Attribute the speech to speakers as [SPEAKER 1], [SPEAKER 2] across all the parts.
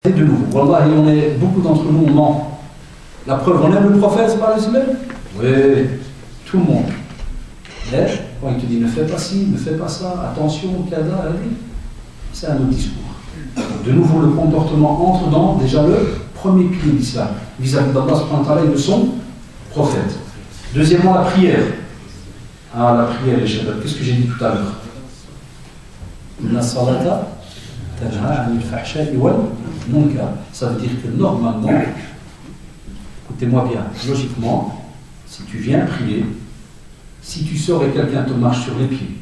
[SPEAKER 1] De nouveau, Wallah, on est, beaucoup d'entre nous, on ment. La preuve, on aime le prophète, c'est pas les semaines. Oui, tout le monde. Mais quand il te dit ne fais pas ci, ne fais pas ça, attention, kada, c'est un autre discours. Donc, de nouveau, le comportement entre dans déjà le premier pilier de l'islam, vis-à-vis d'Allah et de son prophète. Deuxièmement, la prière. Ah, la prière, les chéris, qu'est-ce que j'ai dit tout à l'heure? La salata. Ça veut dire que normalement, écoutez-moi bien, logiquement, si tu viens prier, si tu sors et quelqu'un te marche sur les pieds,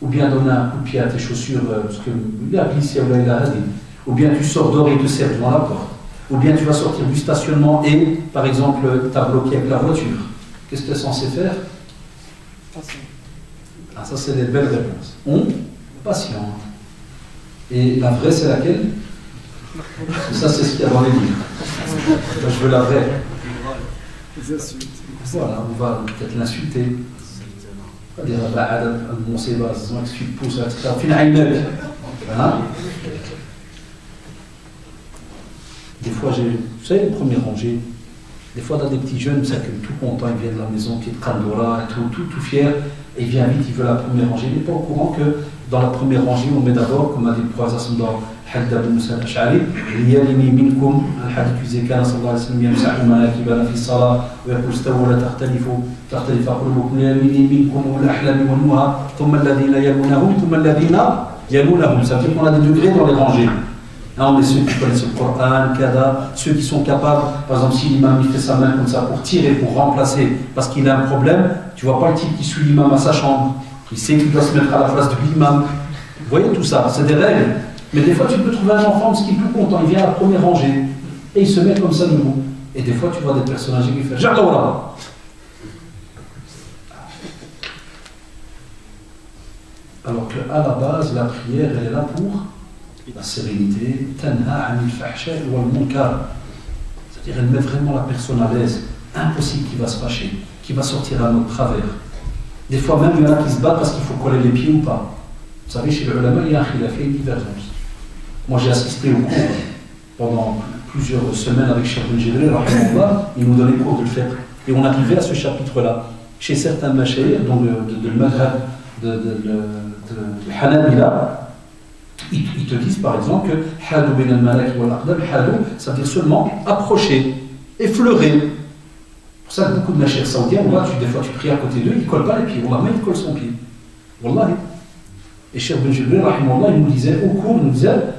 [SPEAKER 1] ou bien donner un coup de pied à tes chaussures, parce que il a glissé ou bien tu sors dehors et il te sert devant la porte, ou bien tu vas sortir du stationnement et, par exemple, tu as bloqué avec la voiture, qu'est-ce que tu es censé faire? Ah, ça c'est des belles réponses. On patiente. Et la vraie, c'est laquelle? Ça, c'est ce qu'il y a dans les livres. Moi, je veux la vraie. Voilà, on va peut-être l'insulter. On va dire, mon sébat, c'est moi que tu pousses, etc. Des fois, vous savez, les premiers rangées, des fois, dans des petits jeunes, c'est que tout content, ils viennent de la maison, qui est Kandora, et tout fier, et il vient vite, il veut la première rangée. Il n'est pas au courant que dans la première rangée, on met d'abord, comme a dit le prophète dans Hadith Abu Musa al-Ash'ari, liyalini minkum, al-hadith yuzekana sallallahu alayhi wa sallam, yamsa'u manakibana fi salah, wa yakul stawu la tahtalifa qulubukum, liyalini minkum al-ahlami wal muha, thumma alladhina yalunahum, thumma alladhina yalunahum. Ça veut dire qu'on a des degrés dans les rangées. Là, on est ceux qui connaissent le Coran, Kada, ceux qui sont capables, par exemple, si l'imam il fait sa main comme ça pour tirer, pour remplacer, parce qu'il a un problème, tu vois pas le type qui suit l'imam à sa chambre. Il sait qu'il doit se mettre à la place de l'imam. Vous voyez tout ça, c'est des règles. Mais des fois, tu peux trouver un enfant qui est tout content, il vient à la première rangée et il se met comme ça debout. Et des fois, tu vois des personnages qui font Ja'laoula. Alors qu'à la base, la prière, elle est là pour la sérénité. Tanha anil fahsha wal munkar. C'est-à-dire, elle met vraiment la personne à l'aise. Impossible qu'il va se fâcher, qu'il va sortir à notre travers. Des fois même, il y en a qui se battent parce qu'il faut coller les pieds ou pas. Vous savez, chez le ulama, il y a fait une divergence. Moi, j'ai assisté au cours pendant plusieurs semaines avec Cheikh Ben Jibril, il nous donnait cours de le faire. Et on arrivait à ce chapitre-là. Chez certains mashayikh, donc de madhab de Hanabila, ils te disent par exemple que Hadou bin al-Malak wal Aqdam, Hadou, ça veut dire seulement approcher, effleurer. C'est pour ça que beaucoup de mashayikh saoudiens, des fois tu pries à côté d'eux, ils ne collent pas les pieds. Wallah, même ils collent son pied. Wallahi. Et Cheikh Ben Jibril, il nous disait, au cours, il nous disait,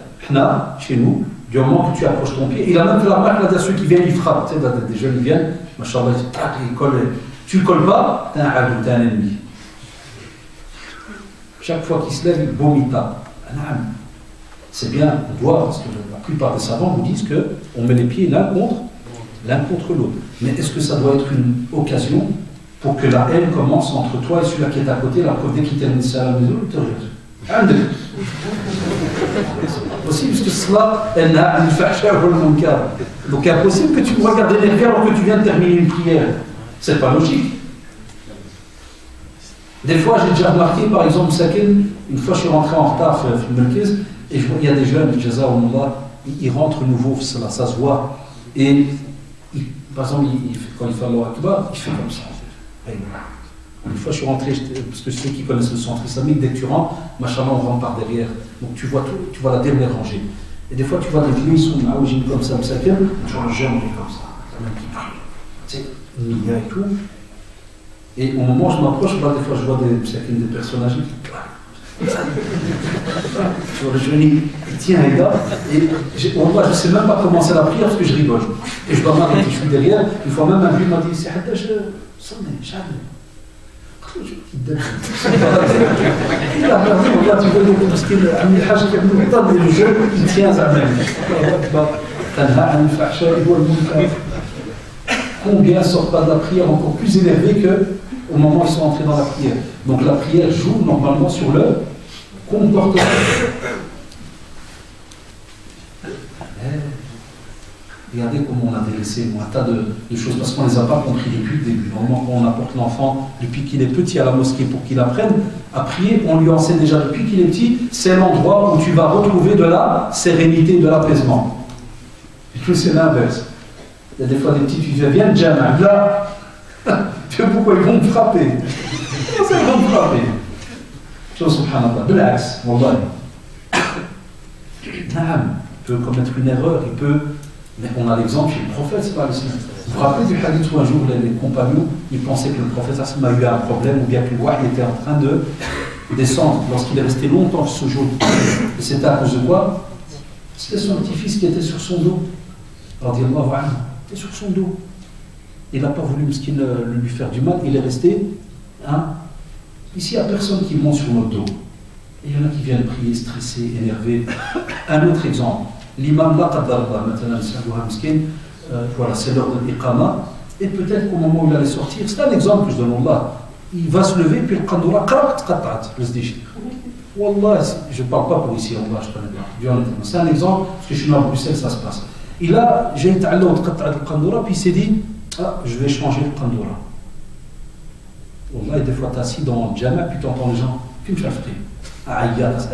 [SPEAKER 1] chez nous, du moment que tu approches ton pied, il a même fait la remarque là, ceux qui viennent, ils frappent. Tu sais, des jeunes, ils viennent, machallah, ils collent. Tu ne colles pas, t'es un hadou, t'es un ennemi. Chaque fois qu'il se lève, il vomit pas. C'est bien, on doit, parce que la plupart des savants nous disent qu'on met les pieds l'un contre l'autre. Mais est-ce que ça doit être une occasion pour que la haine commence entre toi et celui-là qui est à côté, la preuve dès qu'il termine ça à la maison, il te regarde. C'est possible, parce que cela, elle a une fâche à mon cas. Donc c'est impossible que tu me regardes énervé alors que tu viens de terminer une prière. C'est pas logique. Des fois, j'ai déjà remarqué, par exemple, une fois je suis rentré en retard à Merkez, et je vois qu'il y a des jeunes, ils rentrent nouveau, ça se voit, et par exemple, quand il fait Allah Akbar, il fait comme ça. Une fois, je suis rentré, parce que ceux qui connaissent le centre islamique, dès que tu rentres, machallah, on rentre par derrière. Donc tu vois tout, tu vois la dernière rangée. Et des fois, tu vois des vieux, ils sont comme ça, tu vois un jeune comme ça. Tu sais, Mia et tout. Et au moment où je m'approche, des fois, je vois des personnages qui sur le genou, il tient un gars, et je ne sais même pas commencer la prière parce que je rigole. Et je dois m'arrêter, je suis derrière. Une fois même, un vieux m'a dit c'est Haddash, sonne, jamais. Il a regardé, regarde, tu vois, parce qu'il a mis le hajj qui a mis le temps, et le jeune, il tient à même. Combien ne sortent pas de la prière encore plus énervés qu'au moment où ils sont entrés dans la prière. Donc la prière joue normalement sur le comportement. Regardez comment on a délaissé un tas de choses parce qu'on ne les a pas compris depuis le début. Normalement, quand on apporte l'enfant depuis qu'il est petit à la mosquée pour qu'il apprenne à prier, on lui enseigne déjà depuis qu'il est petit, c'est l'endroit où tu vas retrouver de la sérénité, de l'apaisement. Et puis c'est l'inverse. Il y a des fois des petites filles, viens Jama, là, tu sais pourquoi ils vont me frapper? Ils vont me frapper. Tu subhanallah, de l'axe, wallah. Il peut commettre une erreur, il peut. Mais on a l'exemple chez le prophète, c'est pas le sien. Vous vous rappelez du hadith où un jour les compagnons, ils pensaient que le prophète a eu un problème ou bien que le wahy était en train de descendre lorsqu'il est resté longtemps ce jour. Et c'était à cause de quoi? C'était son petit-fils qui était sur son dos. Radiallahu anhu, il était sur son dos. Il n'a pas voulu lui faire du mal, il est resté. Ici, il n'y a personne qui monte sur notre dos. Et il y en a qui viennent prier, stressés, énervés. Un autre exemple. L'imam là, voilà, c'est l'heure de l'iqama. Et peut-être qu'au moment où il allait sortir, c'est un exemple que je donne là. Il va se lever, puis le qandoura, le se déchire. Wallah, je ne parle pas pour ici, Allah, je connais bien. C'est un exemple, parce que je suis là à Bruxelles, ça se passe. Et là, j'ai été allé au qandoura, puis il s'est dit, je vais changer le qandoura. Wallah, et des fois, tu es assis dans le jama, puis tu entends les gens, tu me chafes.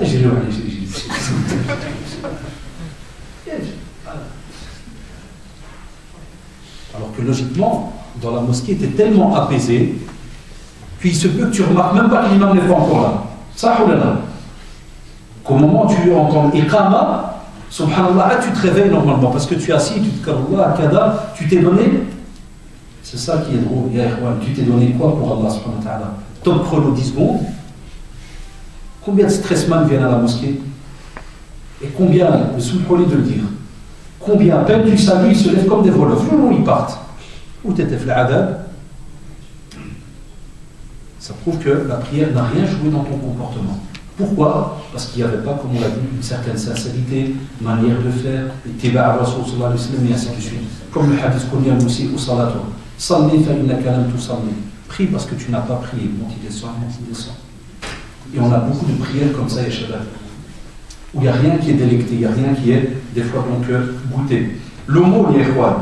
[SPEAKER 1] J'ai alors que logiquement, dans la mosquée, tu es tellement apaisé, puis il se peut que tu remarques même pas que l'imam n'est pas encore là. Ça, qu'au moment où tu entends l'iqama, subhanallah, tu te réveilles normalement, parce que tu es assis, tu te karallah, kada, tu t'es donné. C'est ça qui est drôle, tu t'es donné quoi pour Allah subhanahu wa ta'ala? Top chrono 10 secondes. Combien de stressman viennent à la mosquée? Et combien, le sous-proli de le dire, combien, à peine tu salues, ils se lèvent comme des voleurs, ils partent. Où t'étais fait l'adab? Ça prouve que la prière n'a rien joué dans ton comportement. Pourquoi? Parce qu'il n'y avait pas, comme on l'a dit, une certaine sincérité, manière de faire, ittiba' ar-rasul sallallahu alayhi wa sallam, et ainsi de suite. Comme le hadith qu'on dit aussi au salatu. Salli fa innaka lam tusalli. Prie parce que tu n'as pas prié. Monte, il descend, monte, il descend. Et on a beaucoup de prières comme ça, Yeshabab, où il n'y a rien qui est délecté, il n'y a rien qui est, des fois, donc, goûté. L'aumône, Yehwan.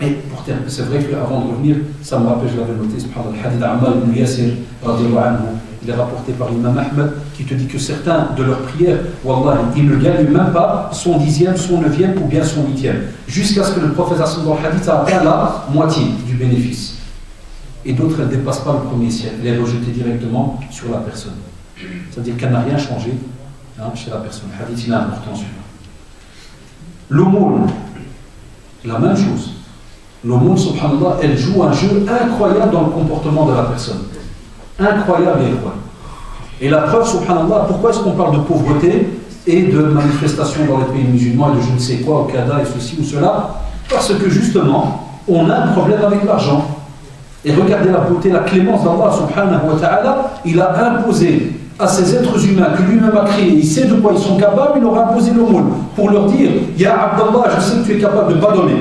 [SPEAKER 1] Et pour terminer, c'est vrai qu'avant de revenir, ça me rappelle, je l'avais noté, subhanallah, le hadith d'Ammar ibn Yasir, radiallahu anhu, il est rapporté par l'imam Ahmed, qui te dit que certains de leurs prières, wallah, ils ne gagnent même pas son 10e, son 9e ou bien son 8e, jusqu'à ce que le prophète dans le hadith a atteint la moitié du bénéfice. Et d'autres, elles ne dépassent pas le premier ciel, elle est rejetée directement sur la personne. C'est-à-dire qu'elle n'a rien changé chez la personne. Le hadith, il est important celui-là. L'aumône, la même chose. L'aumône, subhanallah, elle joue un jeu incroyable dans le comportement de la personne. Incroyable et incroyable. Et la preuve, subhanallah, pourquoi est-ce qu'on parle de pauvreté et de manifestations dans les pays musulmans et de je ne sais quoi, au Kada et ceci ou cela? Parce que justement, on a un problème avec l'argent. Et regardez la beauté, la clémence d'Allah subhanahu wa ta'ala, il a imposé à ces êtres humains que lui-même a créés, il sait de quoi ils sont capables, il leur a imposé l'aumône pour leur dire, Ya Abdallah, je sais que tu es capable de ne pas donner,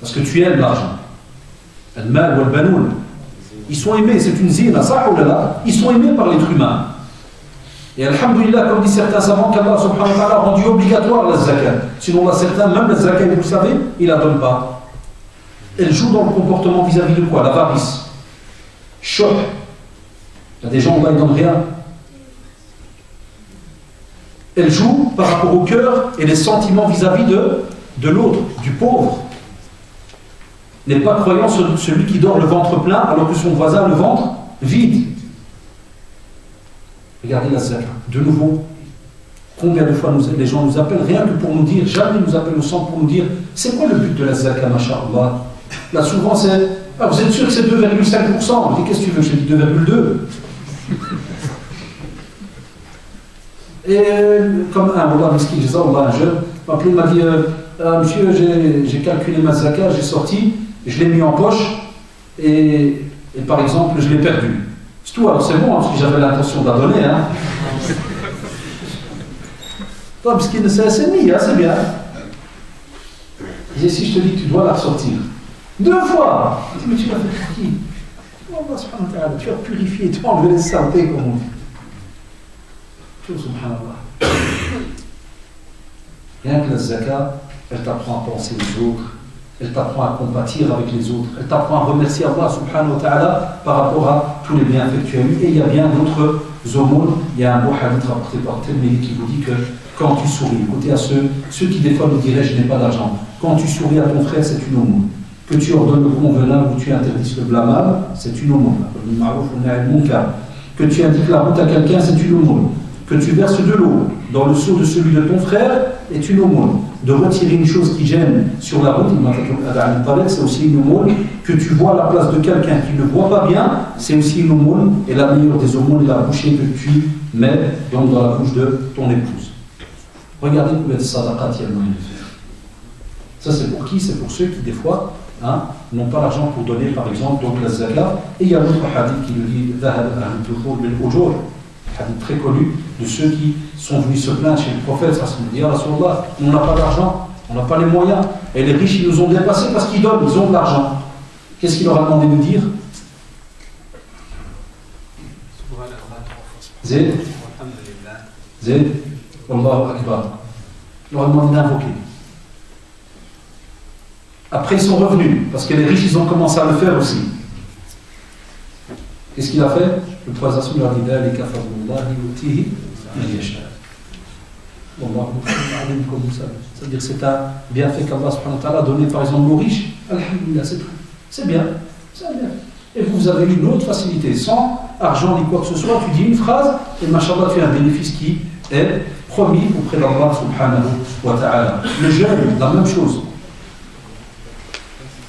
[SPEAKER 1] parce que tu aimes l'argent. Al-mal wal banoun. Ils sont aimés, c'est une zina, ça ou là, ils sont aimés par l'être humain. Et alhamdulillah, comme dit certains savants, qu'Allah subhanahu wa ta'ala a rendu obligatoire la zakat. Sinon, là, certains, même la zakat, vous le savez, ils ne la donnent pas. Elle joue dans le comportement vis-à-vis de quoi? L'avarice. Choc. Il y a des gens, là, ils ne donnent rien. Elle joue par rapport au cœur et les sentiments vis-à-vis de l'autre, du pauvre. N'est pas croyant celui qui dort le ventre plein alors que son voisin a le ventre vide. Regardez la zakat. De nouveau, combien de fois les gens nous appellent, rien que pour nous dire, jamais ils nous appellent au centre pour nous dire, c'est quoi le but de la zakat, masha'Allah? Là, souvent, c'est, vous êtes sûr que c'est 2,5%? Je dis, qu'est-ce que tu veux? Je dis 2,2%. Et comme un jeune m'a appelé, m'a dit, monsieur, j'ai calculé ma zakat, j'ai sorti, je l'ai mis en poche, et par exemple, je l'ai perdu. C'est tout, alors c'est bon, parce que j'avais l'intention de la donner. Parce qu'il ne s'est mis, c'est bien. Et si je te dis que tu dois la ressortir 2 fois, mais tu l'as fait pour qui? Tu as purifié, tu as enlevé les saletés, comme on dit. Subhanallah. Rien que la zakat, elle t'apprend à penser aux autres, elle t'apprend à compatir avec les autres, elle t'apprend à remercier Allah subhanahu wa ta'ala par rapport à tous les bienfaits que tu as eus. Et il y a bien d'autres aumônes. Il y a un beau hadith rapporté par Tirmidhi qui vous dit que quand tu souris. Écoutez à ceux qui des fois nous diraient je n'ai pas d'argent. Quand tu souris à ton frère, c'est une aumône. Que tu ordonnes le convenable ou tu interdis le blâmable, c'est une aumône. Que tu indiques la route à quelqu'un, c'est une aumône. Que tu verses de l'eau dans le seau de celui de ton frère est une aumône. De retirer une chose qui gêne sur la route, c'est aussi une aumône. Que tu vois à la place de quelqu'un qui ne voit pas bien, c'est aussi une aumône. Et la meilleure des aumônes est la bouchée que tu mets donc dans la bouche de ton épouse. Regardez combien de sadaqat il y a moyen de faire. Ça c'est pour qui? C'est pour ceux qui des fois n'ont pas l'argent pour donner par exemple donc la zakat. Et il y a l'autre hadith qui nous dit hadith très connu de ceux qui sont venus se plaindre chez le prophète, ça se dit, Rasulallah, on n'a pas d'argent, on n'a pas les moyens, et les riches ils nous ont dépassés parce qu'ils donnent, ils ont de l'argent. Qu'est-ce qu'il leur a demandé de dire? Zed, Allahu Akbar. Il leur a demandé d'invoquer. Après ils sont revenus, parce que les riches ils ont commencé à le faire aussi. Qu'est-ce qu'il a fait? Le prophète leur a dit c'est-à-dire que c'est un bienfait qu'Allah subhanahu wa ta'ala a donné par exemple aux riches. Alhamdulillah, c'est tout. C'est bien. Et vous avez une autre facilité. Sans argent ni quoi que ce soit, tu dis une phrase et machallah tu as un bénéfice qui est promis auprès d'Allah subhanahu wa ta'ala. Le jeûne, la même chose.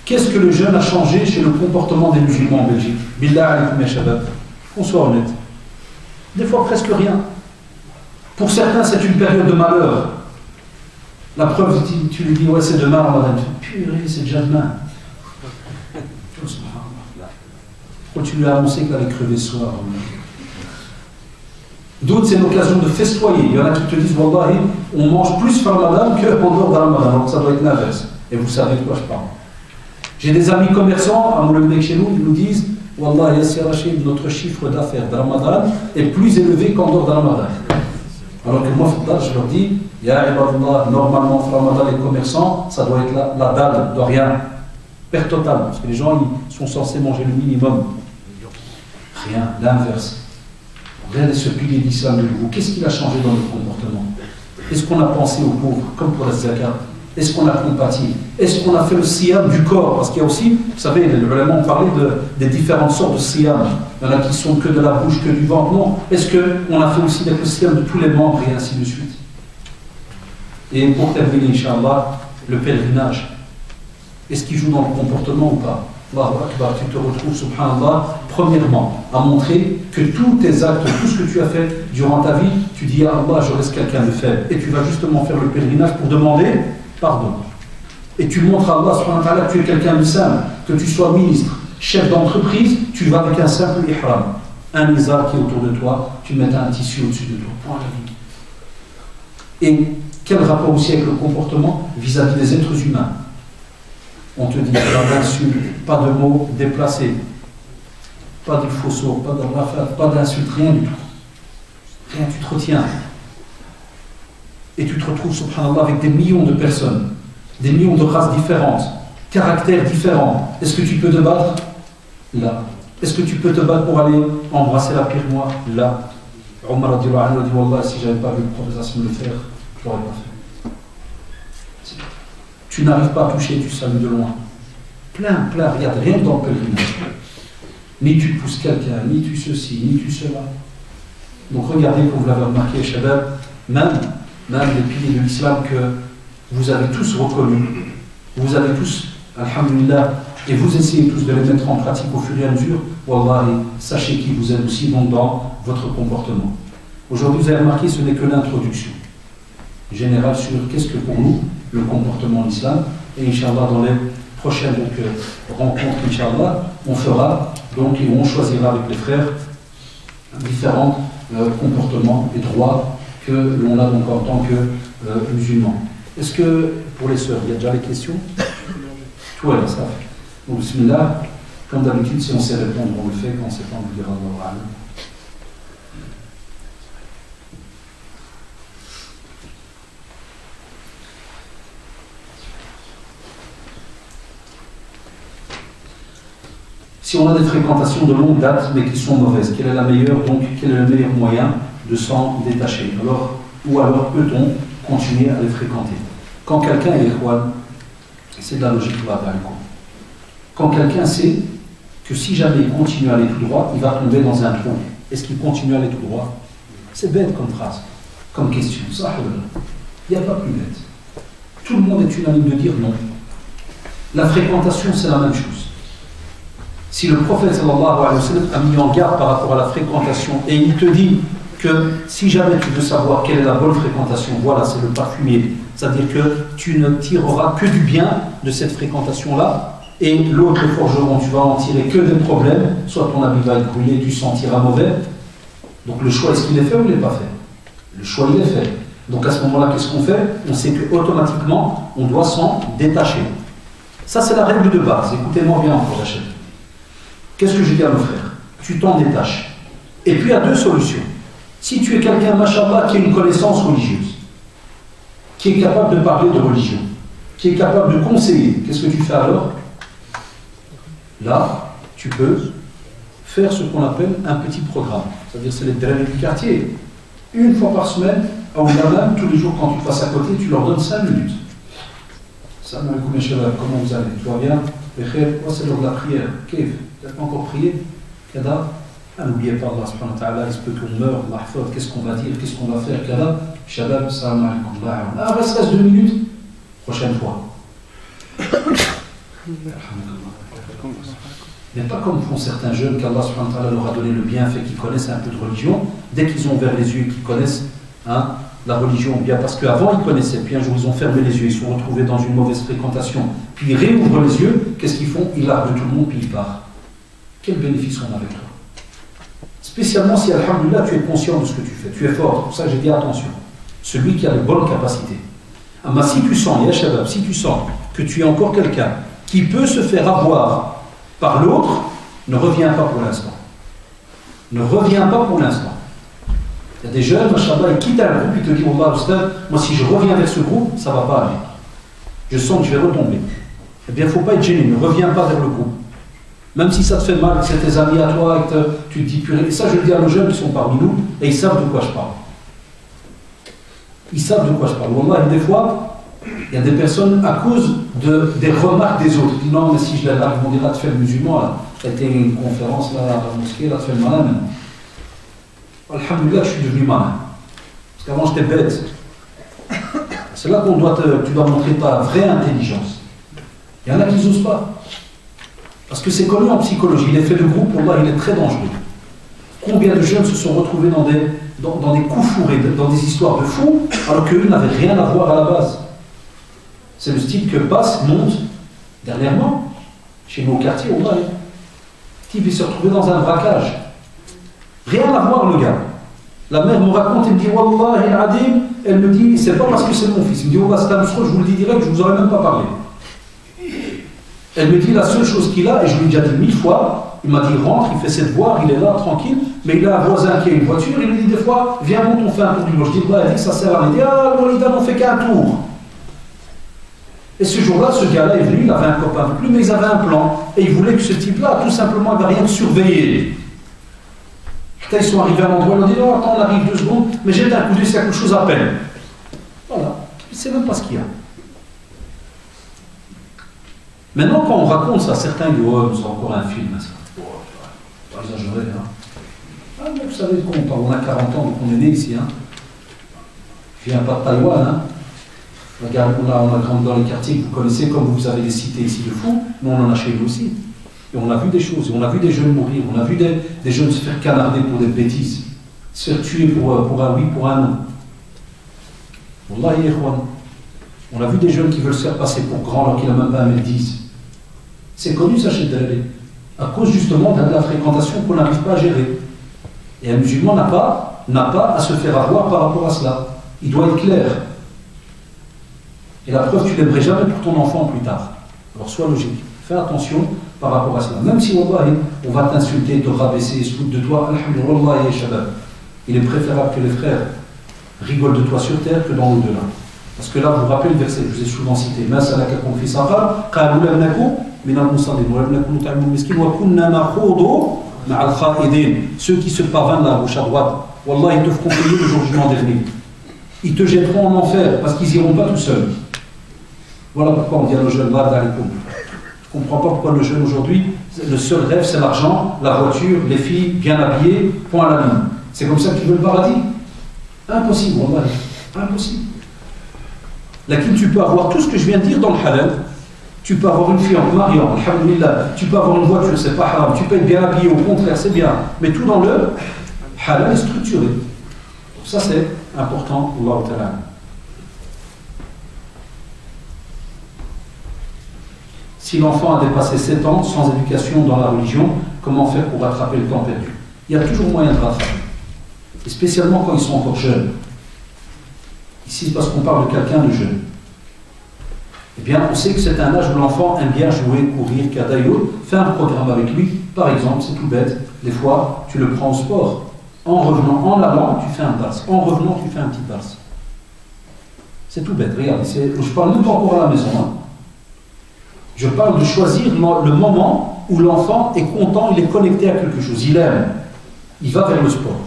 [SPEAKER 1] Qu'est-ce que le jeûne a changé chez le comportement des musulmans en Belgique? Billah alaykoum ya shabab. Qu'on soit honnête. Des fois presque rien. Pour certains c'est une période de malheur. La preuve, tu lui dis ouais c'est demain, Ramadan. Purée, c'est déjà demain. Quand tu lui as annoncé qu'il allait crever ce soir. D'autres c'est l'occasion de festoyer. Il y en a qui te disent wallahi, on mange plus fin Ramadan que pendant Ramadan. Donc ça doit être l'inverse. Et vous savez de quoi je parle. J'ai des amis commerçants à Molenbeek chez nous, ils nous disent wallah, Yassir Rachid, notre chiffre d'affaires de Ramadan est plus élevé qu'en dehors de Ramadan. Alors que moi, je leur dis, ya ibadallah, normalement, Ramadan, les commerçants, ça doit être la dalle de rien. Perte totale, parce que les gens, ils sont censés manger le minimum. Rien, l'inverse. Regardez ce pilier d'islam de vous. Qu'est-ce qu'il a changé dans notre comportement? Est-ce qu'on a pensé aux pauvres, comme pour la zakat? Est-ce qu'on a compati? Est-ce qu'on a fait le siyam du corps? Parce qu'il y a aussi, vous savez, vraiment on parlait des différentes sortes de siyam. Il y en a qui sont que de la bouche, que du ventre. Non. Est-ce qu'on a fait aussi le siyam de tous les membres et ainsi de suite? Et pour terminer, Inch'Allah, le pèlerinage. Est-ce qu'il joue dans le comportement ou pas? Allahu Akbar, tu te retrouves, subhanallah, premièrement, à montrer que tous tes actes, tout ce que tu as fait durant ta vie, tu dis, ah Allah, je reste quelqu'un de faible. Et tu vas justement faire le pèlerinage pour demander pardon. Et tu montres à Allah subhanahu wa ta'ala que tu es quelqu'un de simple, que tu sois ministre, chef d'entreprise, tu vas avec un simple ihram, un izar qui est autour de toi, tu mets un tissu au-dessus de toi. Point la vie. Et quel rapport aussi avec le comportement vis-à-vis des êtres humains? On te dit pas d'insultes, pas de mots déplacés, pas de faux sourds, pas de rafale, pas d'insultes, rien du tout. Rien, tu te retiens. Et tu te retrouves, subhanallah, avec des millions de personnes, des millions de races différentes, caractères différents. Est-ce que tu peux te battre? Là. Est-ce que tu peux te battre pour aller embrasser la pire moi? Là. Omar a dit, wallah, si j'avais pas vu le professeur le faire, je l'aurais pas fait. Tu n'arrives pas à toucher, tu salues de loin. Plein, regarde, rien dans le pèlerinage. Ni tu pousses quelqu'un, ni tu ceci, ni tu cela. Donc regardez, comme vous l'avez remarqué, Shabab, même les piliers de l'islam que vous avez tous reconnus, vous avez tous, alhamdulillah, et vous essayez tous de les mettre en pratique au fur et à mesure, wallahi, sachez qu'ils vous aident aussi donc dans votre comportement. Aujourd'hui, vous avez remarqué, ce n'est que l'introduction générale sur qu'est-ce que pour nous, le comportement de l'islam, et Inch'Allah, dans les prochaines rencontres, Inch'Allah, on fera, donc, et on choisira avec les frères différents comportements et droits que l'on a donc en tant que musulmans. Est-ce que, pour les sœurs, il y a déjà les questions? Tout est là, ça. Donc, bismillah, comme d'habitude, si on sait répondre, on le fait, quand on ne sait pas, on vous dira Allah. Si on a des fréquentations de longue date, mais qui sont mauvaises, quelle est la meilleure, donc, quel est le meilleur moyen de s'en détacher? Alors, ou alors peut-on continuer à les fréquenter? Quand quelqu'un est ikhwan, c'est de la logique, quand quelqu'un sait que si jamais il continue à aller tout droit, il va tomber dans un trou, est-ce qu'il continue à aller tout droit? C'est bête comme phrase, comme question. Il n'y a pas plus bête. Tout le monde est unanime de dire non. La fréquentation, c'est la même chose. Si le prophète sallallahu alayhi wa sallam a mis en garde par rapport à la fréquentation et il te dit que si jamais tu veux savoir quelle est la bonne fréquentation, voilà, c'est le parfumier. C'est-à-dire que tu ne tireras que du bien de cette fréquentation-là et l'autre forgeron, tu vas en tirer que des problèmes, soit ton habit va être brûlé, tu sentiras mauvais. Donc le choix, est-ce qu'il est fait ou il n'est pas fait? Le choix, il est fait. Donc à ce moment-là, qu'est-ce qu'on fait? On sait qu'automatiquement, on doit s'en détacher. Ça, c'est la règle de base. Écoutez-moi bien encore, Hachem. Qu'est-ce que je dis à nos frères? Tu t'en détaches. Et puis, il y a deux solutions. Si tu es quelqu'un, machallah, qui a une connaissance religieuse, qui est capable de parler de religion, qui est capable de conseiller, qu'est-ce que tu fais alors? Là, tu peux faire ce qu'on appelle un petit programme. C'est-à-dire, c'est les drèmes du quartier. Une fois par semaine, à Oulamam, tous les jours, quand tu passes à côté, tu leur donnes 5 minutes. Salam alaikum, mes chers, comment vous allez? Tout va bien? C'est l'heure de la prière. Kif, tu n'as pas encore prié? Kada? N'oubliez pas Allah subhanahu wa ta'ala, il se peut qu'on meure, qu'est-ce qu'on va dire, qu'est-ce qu'on va faire? Kada? Shabab, salam alaikum. Ah, reste 2 minutes. Prochaine fois. Il n'est pas comme font certains jeunes qu'Allah subhanahu wa ta'ala leur a donné le bienfait, qu'ils connaissent un peu de religion. Dès qu'ils ont ouvert les yeux et qu'ils connaissent la religion, bien parce qu'avant ils connaissaient, puis un jour ils ont fermé les yeux, ils sont retrouvés dans une mauvaise fréquentation, puis ils réouvrent les yeux, qu'est-ce qu'ils font? Ils larguent tout le monde, puis ils partent. Quel bénéfice on a avec toi? Spécialement si, alhamdoulilah, tu es conscient de ce que tu fais, tu es fort. Pour ça j'ai dit attention, celui qui a de bonnes capacités. Mais si tu sens, ya shabab, si tu sens que tu es encore quelqu'un qui peut se faire avoir par l'autre, ne reviens pas pour l'instant. Ne reviens pas pour l'instant. Il y a des jeunes, machallah, ils quittent un groupe, ils te disent, Wallah, Ustad, moi si je reviens vers ce groupe, ça ne va pas aller. Je sens que je vais retomber. Eh bien, il ne faut pas être gêné, ne reviens pas vers le groupe. Même si ça te fait mal, que c'est tes amis à toi, et que tu te dis purée. Et ça, je le dis à nos jeunes qui sont parmi nous, et ils savent de quoi je parle. Ils savent de quoi je parle. Wallah, des fois, il y a des personnes, à cause des remarques des autres, qui disent non, mais si je les largue, ils vont dire, là, tu fais le musulman, là. Ça a été une conférence là, à la mosquée, là, tu fais le malin maintenant. Alhamdulillah, je suis devenu malin. Parce qu'avant, j'étais bête. C'est là qu'on tu dois montrer ta vraie intelligence. Il y en a qui n'osent pas. Parce que c'est connu en psychologie. L'effet de groupe, pour moi, il est très dangereux. Combien de jeunes se sont retrouvés dans des coups fourrés, dans des histoires de fous, alors qu'eux n'avaient rien à voir à la base. C'est le style que Bass monte dernièrement, chez nos quartiers, on va aller. Le type, il s'est retrouvé dans un braquage. Rien à voir, le gars. La mère me raconte, elle me dit, Wallah, el Adim, elle me dit, c'est pas parce que c'est mon fils. Elle me dit, Wallah, c'est un monsieur, je vous le dis direct, je vous aurais même pas parlé. Elle me dit, la seule chose qu'il a, et je lui ai déjà dit 1000 fois, il m'a dit, rentre, il fait ses devoirs, il est là, tranquille, mais il a un voisin qui a une voiture, il lui dit des fois, viens, monte, on fait un tour du monde. Je dis, bah, elle dit, ça sert à rien. Il dit, ah, Walida, on fait qu'un tour. Et ce jour-là, ce gars-là est venu, il avait un copain un peu plus, mais ils avaient un plan, et ils voulaient que ce type-là, tout simplement, il va rien surveiller. Ils sont arrivés à l'endroit, ils ont dit, non, attends, on arrive 2 secondes, mais j'ai un coup d'œil, c'est quelque chose à peine. Voilà, il ne sait même pas ce qu'il y a. Maintenant, quand on raconte ça, certains disent, oh, c'est encore un film, ça. Oh, pas exagéré, hein. Ah, mais vous savez de quoi on parle, on a 40 ans, donc on est né ici, hein. Je viens pas de Taïwan, hein. Regarde, on a grandi dans les quartiers que vous connaissez, comme vous avez des cités ici de fous, mais on en a chez nous aussi. Et on a vu des choses, on a vu des jeunes mourir, on a vu des jeunes se faire canarder pour des bêtises, se faire tuer pour un oui, pour un non. Wallahi, on a vu des jeunes qui veulent se faire passer pour grands alors qu'il n'a même pas 1m10. C'est connu ça chez Dalé, à cause justement de la fréquentation qu'on n'arrive pas à gérer. Et un musulman n'a pas à se faire avoir par rapport à cela. Il doit être clair. Et la preuve, tu l'aimerais jamais pour ton enfant plus tard. Alors sois logique, fais attention par rapport à cela. Même si wallahi, on va t'insulter, te rabaisser, se foutre de toi, alhamdulillah, ya shabab. Il est préférable que les frères rigolent de toi sur terre que dans l'au-delà. Parce que là, vous vous rappelez le verset que je vous ai souvent cité. Ma salakakum fi saqar, qalu lam naku min al-musallin wa lam naku nut'imu al-miskin wa kunna nakhudu ma'a al-kha'idin. Ceux qui se pavanent là, à gauche à droite, wallah, ils te feront payer le jour du jugement dernier. ils te jetteront en enfer parce qu'ils n'iront pas tout seuls. Voilà pourquoi on dit à nos jeunes, je ne comprends pas pourquoi nos jeunes aujourd'hui, le seul rêve c'est l'argent, la voiture, les filles, bien habillées, point à la ligne. C'est comme ça qu'ils veulent le paradis? Impossible, impossible. Laquelle tu peux avoir tout ce que je viens de dire dans le halal. Tu peux avoir une fille en te mariant, alhamdulillah. Tu peux avoir une voiture, c'est pas haram. Tu peux être bien habillé, au contraire, c'est bien. Mais tout dans le halal est structuré. Donc ça c'est important, Allah Ta'ala. Si l'enfant a dépassé 7 ans sans éducation dans la religion, comment faire pour rattraper le temps perdu? Il y a toujours moyen de rattraper. Et spécialement quand ils sont encore jeunes. Ici, c'est parce qu'on parle de quelqu'un de jeune. Eh bien, on sait que c'est un âge où l'enfant aime bien jouer, courir, cadaillot. Fais un programme avec lui. Par exemple, c'est tout bête. Des fois, tu le prends au sport. En revenant, en allant, tu fais un dars. En revenant, tu fais un petit dars. C'est tout bête. Regarde, je parle même pas encore à la maison. Hein. Je parle de choisir le moment où l'enfant est content, il est connecté à quelque chose. Il aime. Il va vers le sport.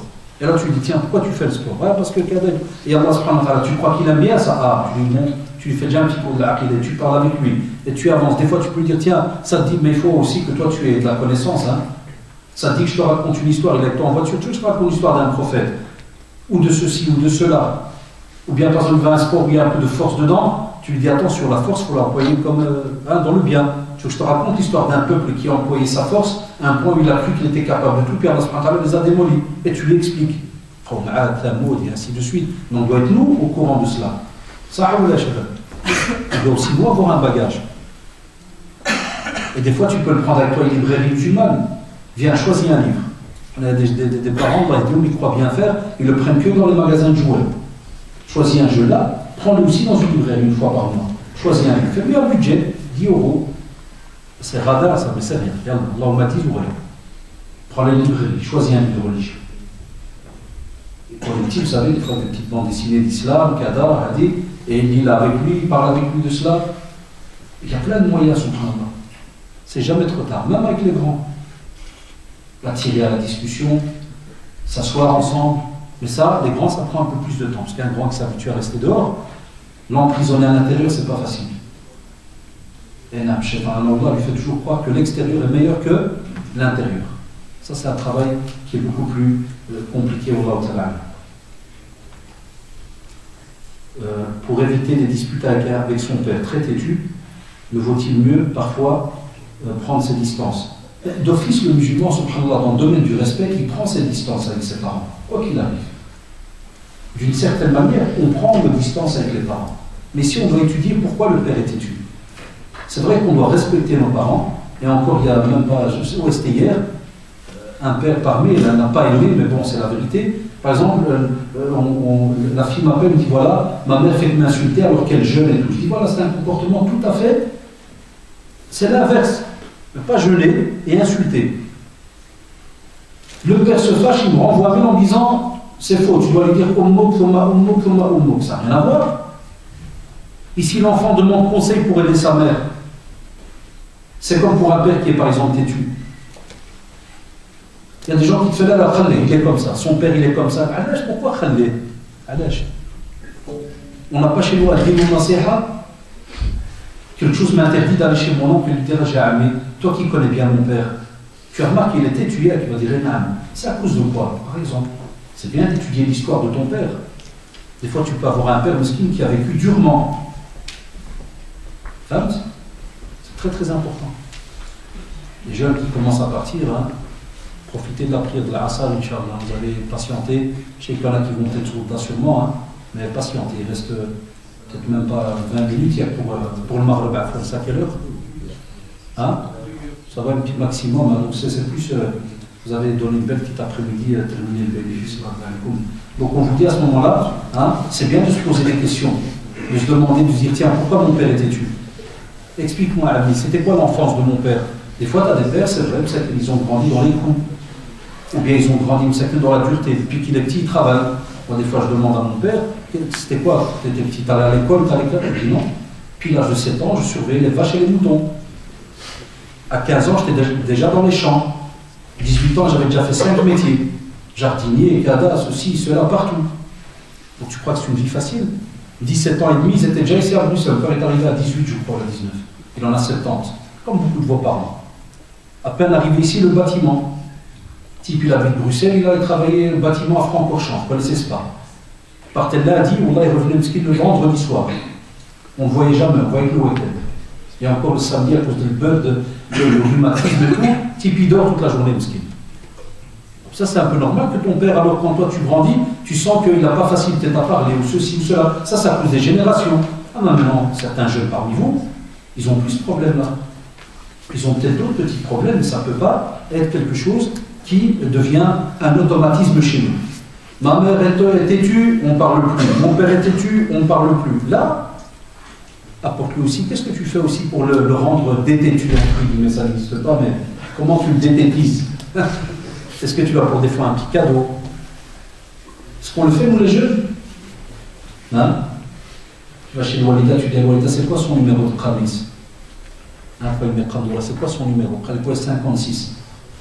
[SPEAKER 1] Et là, tu lui dis, tiens, pourquoi tu fais le sport? Ouais, parce que et Allah subhanahu wa ta'ala, tu crois qu'il aime bien ça? Ah, tu lui montres, tu lui fais déjà un petit cours de la aqida, tu parles avec lui, et tu avances. Des fois, tu peux lui dire, tiens, ça te dit, mais il faut aussi que toi, tu aies de la connaissance. Hein. Ça te dit que je te raconte une histoire, il est avec toi en voiture, tu veux que je te raconte l'histoire d'un prophète, ou de ceci, ou de cela. Ou bien, par exemple, un sport où il y a un peu de force dedans, tu lui dis, attention, la force, il faut l'employer comme dans le bien. Tu veux que je te raconte l'histoire d'un peuple qui a employé sa force à un point où il a cru qu'il était capable de tout, puis Allah subhanahu wa ta'ala les a démolis. Et tu lui expliques. Et ainsi de suite. Mais on doit être nous au courant de cela. On doit aussi nous avoir un bagage. Et des fois tu peux le prendre avec toi à une librairie musulmane. Viens, choisis un livre. On a des parents dans les vidéos ils croient bien faire, ils le prennent que dans les magasins de jouets. Choisis un jeu là, prends-le aussi dans une librairie une fois par mois. Choisis un livre, fais-lui un budget, 10 €. C'est radar ça, mais c'est rien. Allah m'a dit ou rien. Prends les librairies, choisis un livre religieux. Pour les petits, vous savez, des fois des petites bandes dessinées d'islam, Qadar, Hadith, et il lit là avec lui, il parle avec lui de cela. Il y a plein de moyens, subhanallah. C'est jamais trop tard, même avec les grands. L'attirer à la discussion, s'asseoir ensemble. Mais ça, les grands, ça prend un peu plus de temps, parce qu'un grand qui s'habitue à rester dehors, l'emprisonner à l'intérieur, c'est pas facile. Et Allah lui fait toujours croire que l'extérieur est meilleur que l'intérieur. Ça, c'est un travail qui est beaucoup plus compliqué au Allah. Pour éviter des disputes avec son père très têtu, ne vaut-il mieux parfois prendre ses distances? D'office, le musulman, subhanallah, dans le domaine du respect, il prend ses distances avec ses parents, quoi qu'il arrive. D'une certaine manière, on prend nos distances avec les parents. Mais si on doit étudier pourquoi le père est têtu, c'est vrai qu'on doit respecter nos parents, et encore, il n'y a même pas, je sais où c'était hier, un père parmi, elle n'a pas aimé, mais bon, c'est la vérité. Par exemple, la fille m'appelle et me dit, voilà, ma mère fait m'insulter alors qu'elle jeûne et tout. Je dis, voilà, c'est un comportement tout à fait, c'est l'inverse. Ne pas jeûner et insulter. Le père se fâche, il me renvoie même en disant, c'est faux, tu dois lui dire, ummuk, thumma ummuk, thumma ummuk. Ça n'a rien à voir. Ici, l'enfant demande conseil pour aider sa mère. C'est comme pour un père qui est par exemple têtu. Il y a des gens qui te font là, il est comme ça, son père il est comme ça. Alash, pourquoi khalé? Alash. On n'a pas chez nous à dire quelque chose m'interdit d'aller chez mon oncle et lui dire j'ai amé, toi qui connais bien mon père, tu as remarqué qu'il est têtu hier, qui va dire c'est à cause de quoi? Par exemple, c'est bien d'étudier l'histoire de ton père. Des fois tu peux avoir un père mesquin qui a vécu durement. C'est très très important. Les jeunes qui commencent à partir, hein, profitez de la prière de la Asar, Inch'Allah. Vous allez patienter. Je sais qu'il y en a qui vont peut-être sur le tas sûrement, hein, mais patientez. Il reste peut-être même pas 20 minutes. Il y a pour le Maghreb, c'est à quelle heure? Hein? Ça va un petit maximum. Hein, donc c'est plus. Vous avez donné une belle petite après-midi à terminer le bénéfice. Donc on vous dit à ce moment-là, hein, c'est bien de se poser des questions, de se demander, de se dire tiens, pourquoi mon père est têtu? Explique-moi, ami, c'était quoi l'enfance de mon père? Des fois, tu as des pères, c'est vrai, ils ont grandi dans les coups. Ou bien ils ont grandi dans la dureté. Depuis qu'il est petit, il travaille. Moi, des fois, je demande à mon père, c'était quoi? Tu étais petit, tu allais à l'école, tu allais à l'école? Il dit non. Puis, à l'âge de 7 ans, je surveillais les vaches et les moutons. À 15 ans, j'étais déjà dans les champs. 18 ans, j'avais déjà fait 5 métiers. Jardinier, cada, ceci, cela, partout. Donc tu crois que c'est une vie facile? 17 ans et demi, ils étaient déjà ici à Bruxelles. Le père est arrivé à 18, je crois, à 19. Il en a 70, comme beaucoup de vos parents. À peine arrivé ici, le bâtiment. Type, il habite Bruxelles, il allait travailler le bâtiment à Francorchamps, vous connaissez ce pas. Il partait de là, il dit, Wallah, il revenait le vendredi soir. On ne le voyait jamais, on voyait que le week-end. Et encore le samedi, à cause du bug, de rhumatisme et tout, type, il dort toute la journée, mesquin. Ça, c'est un peu normal que ton père, alors quand toi tu grandis, tu sens qu'il n'a pas facilité à parler, ou ceci ou cela. Ça cause des générations. Ah, maintenant, certains jeunes parmi vous, ils ont plus ce problème-là. Ils ont peut-être d'autres petits problèmes, mais ça ne peut pas être quelque chose qui devient un automatisme chez nous. Ma mère est têtue, on ne parle plus. Mon père est têtu, on ne parle plus. Là, apporte-lui aussi. Qu'est-ce que tu fais aussi pour le rendre détêtu? Mais ça n'existe pas, mais comment tu le détêtises? Est-ce que tu vas pour des fois un petit cadeau? Est-ce qu'on le fait, nous les jeunes? Hein? Tu vas chez le Walida, tu dis à Walida, c'est quoi son numéro de Khamis? C'est quoi son numéro? Pour 56.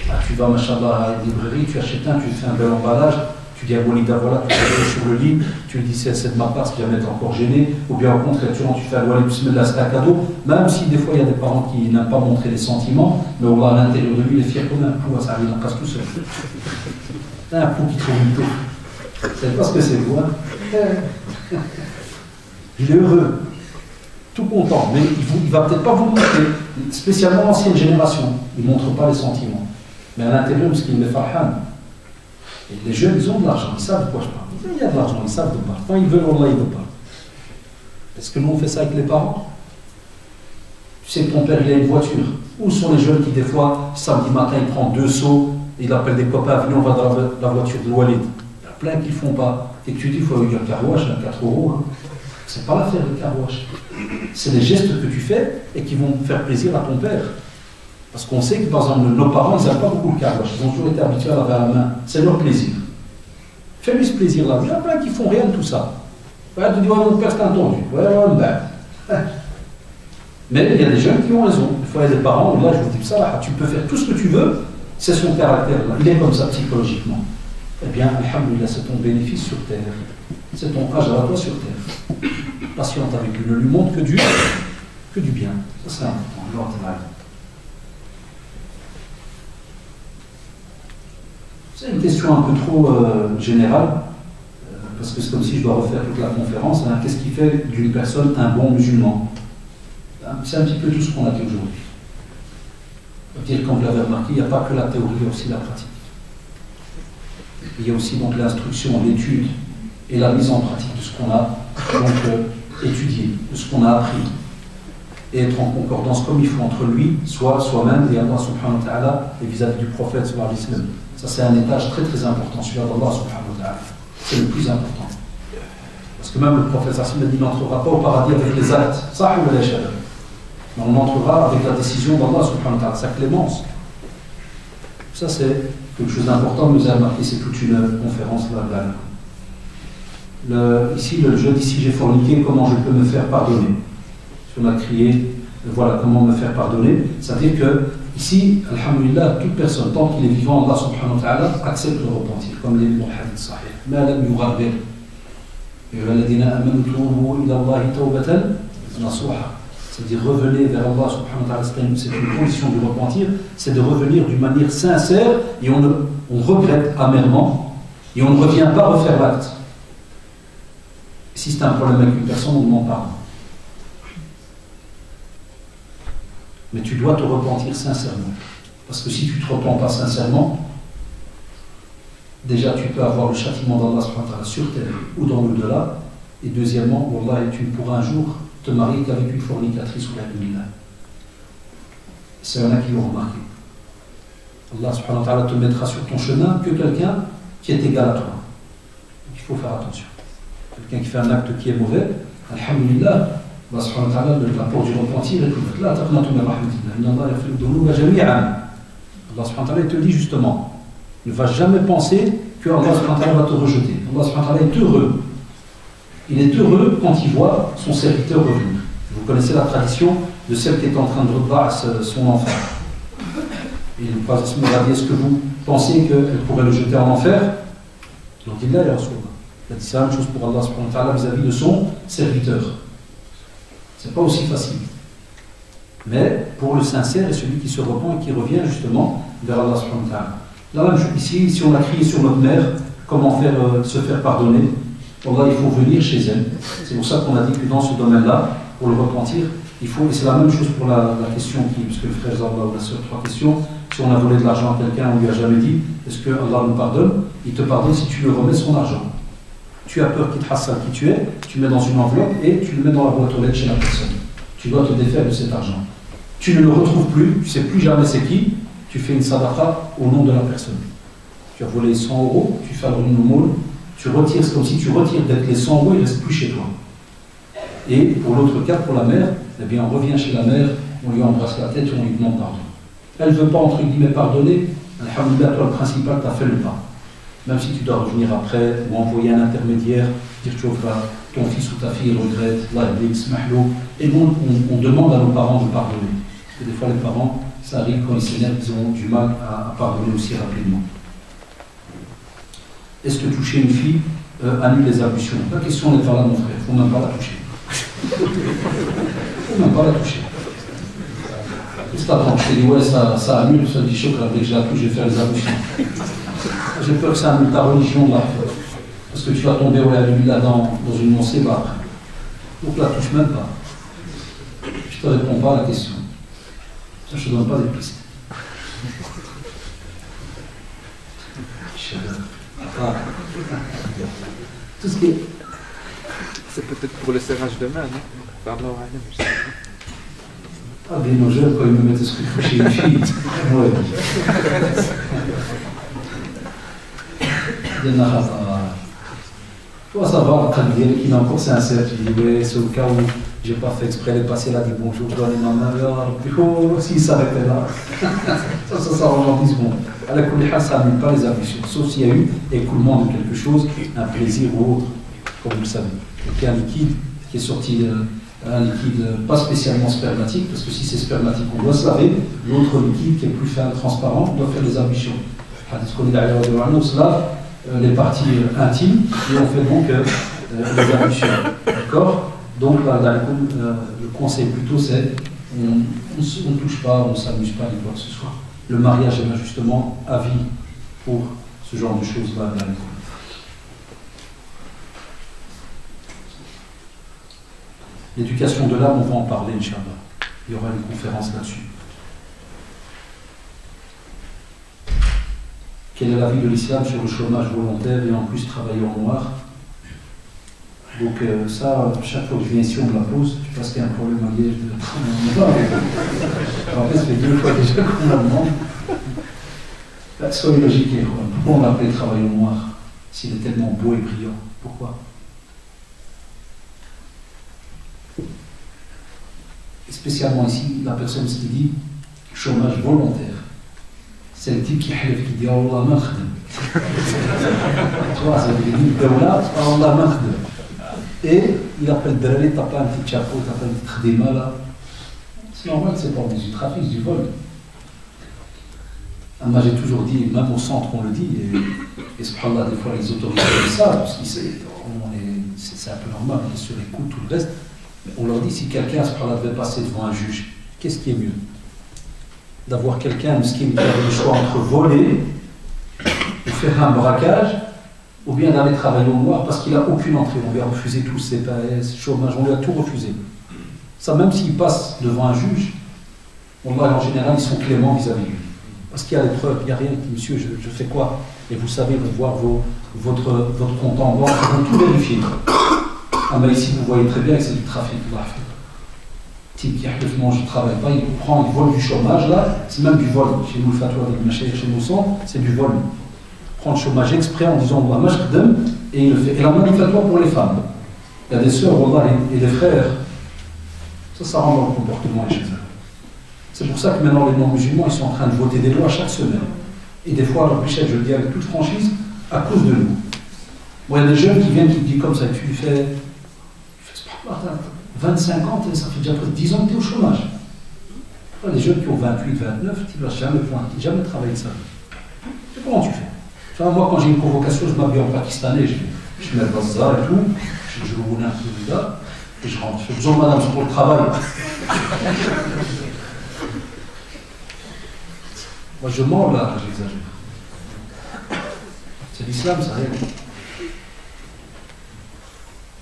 [SPEAKER 1] Ah, tu vas, machallah, à la librairie, tu achètes un, tu fais un bel emballage, tu dis à Walida, voilà, tu vas sur le lit, tu lui dis c'est de ma part, ce qui va m'être encore gêné, ou bien au contraire, tu fais à Walida, bismillah, c'est un cadeau, même si des fois il y a des parents qui n'aiment pas montrer les sentiments, mais on va à l'intérieur de lui, il est fier comme un pou, ça arrive, il en casse tout seul. C'est un pou qui trouve une tour. Vous ne savez pas ce que c'est, vous, hein? Il est heureux, tout content, mais il ne va peut-être pas vous montrer, spécialement l'ancienne génération, il ne montre pas les sentiments. Mais à l'intérieur, parce qu'il est farhan. Et les jeunes, ils ont de l'argent, ils savent de quoi je parle. Il y a de l'argent, ils savent de quoi. Quand ils veulent, Allah, ils ne pas. Est-ce que nous, on fait ça avec les parents? Tu sais que ton père, il a une voiture. Où sont les jeunes qui, des fois, samedi matin, ils prennent 2 seaux, il appelle des copains, venez, on va dans la voiture de Walid. Il y a plein qui ne le font pas. Et que tu dis, il faut avoir un carouage à 4 €. Hein. C'est pas l'affaire de carouage. C'est les gestes que tu fais et qui vont faire plaisir à ton père. Parce qu'on sait que, par exemple, nos parents, ils n'aiment pas beaucoup le carouage. Ils ont toujours été habitués à laver à la main. C'est leur plaisir. Fais-lui ce plaisir-là. Il y en a plein qui font rien de tout ça. Ouais, tu dis, ouais, mon père, c'est entendu. Ouais, ben. Mais il y a des jeunes qui ont raison. Il faut avoir des parents, là, je vous dis ça, là, tu peux faire tout ce que tu veux, c'est son caractère, là. Il est comme ça psychologiquement. Eh bien, alhamdoulilah, c'est ton bénéfice sur terre. C'est ton ajr à toi sur terre. Patiente avec lui, ne lui montre que du bien. Ça, c'est important. C'est une question un peu trop générale, parce que c'est comme si je dois refaire toute la conférence. Hein. Qu'est-ce qui fait d'une personne un bon musulman? C'est un petit peu tout ce qu'on a dit aujourd'hui. C'est-à-dire, comme vous l'avez remarqué, il n'y a pas que la théorie, il y a aussi la pratique. Il y a aussi donc l'instruction, l'étude et la mise en pratique de ce qu'on a donc, étudié, de ce qu'on a appris. Et être en concordance comme il faut entre lui, soi-même et Allah subhanahu wa ta'ala, et vis-à-vis du prophète sallallahu alayhi wa sallam. Ça, c'est un étage très très important, celui d'Allah subhanahu wa ta'ala. C'est le plus important. Parce que même le prophète sallallahu alayhi wa sallam n'entrera pas au paradis avec les actes. Ça, mais on entrera avec la décision d'Allah subhanahu wa ta'ala, sa clémence. Ça, c'est quelque chose d'important. Nous avons marqué, c'est toute une conférence là. Ici, le jeudi, si j'ai forniqué, comment je peux me faire pardonner? On a crié, voilà comment me faire pardonner. C'est-à-dire que, ici, alhamdulillah, toute personne, tant qu'il est vivant, Allah subhanahu wa ta'ala accepte le repentir, comme les mots hadith sahih. Ma lam yughargir. C'est-à-dire revenez vers Allah subhanahu wa ta'ala, c'est une condition du repentir, c'est de revenir d'une manière sincère et on regrette amèrement et on ne revient pas refaire l'acte. Si c'est un problème avec une personne, on demande pardon. Mais tu dois te repentir sincèrement. Parce que si tu ne te repens pas sincèrement, déjà tu peux avoir le châtiment d'Allah subhanahu wa ta'ala sur terre ou dans l'au-delà. Et deuxièmement, wallah, tu ne pourras un jour te marier qu'avec une fornicatrice ou la billah. C'est un qui l'ont remarqué. Allah subhanahu wa ta'ala te mettra sur ton chemin que quelqu'un qui est égal à toi. Donc, il faut faire attention. Quelqu'un qui fait un acte qui est mauvais, alhamdulillah, Allah subhanahu wa ta'ala, la porte du repentir est ouverte. La taqnatu min rahmatillah. Inna Allah yaghfiru dhunuba jami'an. Allah subhanahu wa ta'ala te dit justement, ne va jamais penser que Allah subhanahu wa ta'ala va te rejeter. Allah subhanahu wa ta'ala est heureux. Il est heureux quand il voit son serviteur revenir. Vous connaissez la tradition de celle qui est en train de rebattre son enfant. Et le prophète a dit, est-ce que vous pensez qu'elle pourrait le jeter en enfer? Donc il l'a, ya Rasulullah. C'est la même chose pour Allah subhanahu wa ta'ala vis-à-vis de son serviteur. C'est pas aussi facile. Mais pour le sincère et celui qui se repent et qui revient justement vers Allah subhanahu wa ta'ala. La même chose ici, si on a crié sur notre mère, comment faire, se faire pardonner? Allah, il faut venir chez elle. C'est pour ça qu'on a dit que dans ce domaine-là, pour le repentir, il faut, et c'est la même chose pour la question qui, puisque le frère Zarba ou la sœur, 3 questions, si on a volé de l'argent à quelqu'un, on lui a jamais dit, est-ce que Allah nous pardonne? Il te pardonne si tu lui remets son argent. Tu as peur qu'il te hassale qui tu es, tu le mets dans une enveloppe et tu le mets dans la boîte aux lettres chez la personne. Tu dois te défaire de cet argent. Tu ne le retrouves plus, tu ne sais plus jamais c'est qui, tu fais une sadaqa au nom de la personne. Tu as volé 100 €, tu fais une aumône, tu retires, c'est comme si tu retires d'être les 100 €, il ne reste plus chez toi. Et pour l'autre cas, pour la mère, eh bien on revient chez la mère, on lui embrasse la tête et on lui demande pardon. Elle ne veut pas, entre guillemets, pardonner, alhamdoulilah, toi le principal, tu as fait le pas. Même si tu dois revenir après, ou envoyer un intermédiaire, dire tu vois, ton fils ou ta fille regrette, et nous, on demande à nos parents de pardonner. Parce que des fois, les parents, ça arrive quand ils s'énervent, ils ont du mal à pardonner aussi rapidement. Est-ce que toucher une fille annule les ablutions? La question n'est pas là, mon frère, il ne faut même pas la toucher. Il ne faut même pas la toucher. Qu'est-ce que t'attends? Je te dis, ouais, ça annule, ça dit choc, dès que je la touche, je vais faire les ablutions. J'ai peur que ça annule ta religion de la foi. Parce que tu vas tomber là dans une monseba après. Donc la touche même pas. Je ne te réponds pas à la question. Ça, je ne te donne pas des pistes. Tout ce qui est...
[SPEAKER 2] C'est peut-être pour le serrage de main, non? Pardon,
[SPEAKER 1] ah bien, nos jeunes, quand ils me mettent ce que toucher une fille, ouais. Toi, ça va, il est encore sincère. Tu dis, oui, c'est au cas où j'ai pas fait exprès de passer là, dit bonjour, je dois aller ma main, oh, s'il s'arrêtait là. ça rejoindit bon. À la couliha, ça n'annule pas les ablutions, sauf s'il y a eu écoulement de quelque chose, un plaisir ou autre, comme vous le savez. Donc il y a un liquide qui est sorti, un liquide pas spécialement spermatique, parce que si c'est spermatique, on doit se laver. L'autre liquide qui est plus fin, transparent, doit faire des ablutions. Hadith qu'on est derrière de l'anneau, cela, les parties intimes, et on fait donc les ablutions. D'accord? Donc là, le conseil plutôt, c'est on ne touche pas, on ne s'amuse pas, ni quoi que ce soit. Le mariage est justement à vie pour ce genre de choses-là. L'éducation de l'âme, on va en parler, Inch'Allah. Il y aura une conférence là-dessus. Quelle est l'avis de l'islam sur le chômage volontaire et en plus travailler en noir? Donc ça, chaque fois que je viens ici, on me la pose. Je pense qu'il y a un problème à Liège de travailler en noir. En fait, ça fait 2 fois déjà qu'on la demande. Soyez logique, pourquoi on l'appelle travail au noir s'il est tellement beau et brillant? Pourquoi? Et spécialement ici, la personne qui dit chômage volontaire. C'est le type qui dit Allah ma khdem. Tu vois, ça veut dire Dawla, Allah ma khdem. Et il appelle Drali, t'as pas un petit chapeau, t'as pas un petit khdema là. C'est normal que c'est pas du trafic, du vol. Moi j'ai toujours dit, même au centre on le dit, et subhanallah, des fois les autorités disent ça, parce que c'est un peu normal, on est sur écoute, tout le reste. Mais on leur dit, si quelqu'un devait passer devant un juge, qu'est-ce qui est mieux? D'avoir quelqu'un qui a le choix entre voler ou faire un braquage, ou bien d'aller travailler au noir parce qu'il n'a aucune entrée. On lui a refusé tous ses CPS, chômage, on lui a tout refusé. Ça, même s'il passe devant un juge, en général, ils sont cléments vis-à-vis de lui. Parce qu'il y a des preuves, il n'y a rien qui dit, monsieur, je fais quoi? Et vous savez, vous voir votre compte en banque, ils vont tout vérifier. Ah, mais ici, vous voyez très bien que c'est du trafic. Type qui non, je ne travaille pas, il prend, il vole du chômage, là, c'est même du vol. Chez nous, le fatwa avec Machaïr, chez nous, c'est du vol. Il prend le chômage exprès en disant, on va et il le fait. Et la même fatwa pour les femmes. Il y a des sœurs, et des frères. Ça rentre dans le comportement chez eux. C'est pour ça que maintenant les non-musulmans ils sont en train de voter des lois chaque semaine. Et des fois, alors Michel, je le dis avec toute franchise, à cause de nous. Bon, il y a des jeunes qui viennent qui te disent comme ça, tu lui fais 25 ans, ça fait déjà presque 10 ans que tu es au chômage. Les jeunes qui ont 28, 29, tu ne vas jamais travailler de ça. Comment tu fais? Enfin, moi, quand j'ai une convocation, je m'habille en pakistanais, je mets le bazar et tout, je roule un peu le gars, et je rentre. Je fais bonjour madame, c'est pour le travail. Moi je mens là, j'exagère. C'est l'islam, ça rien.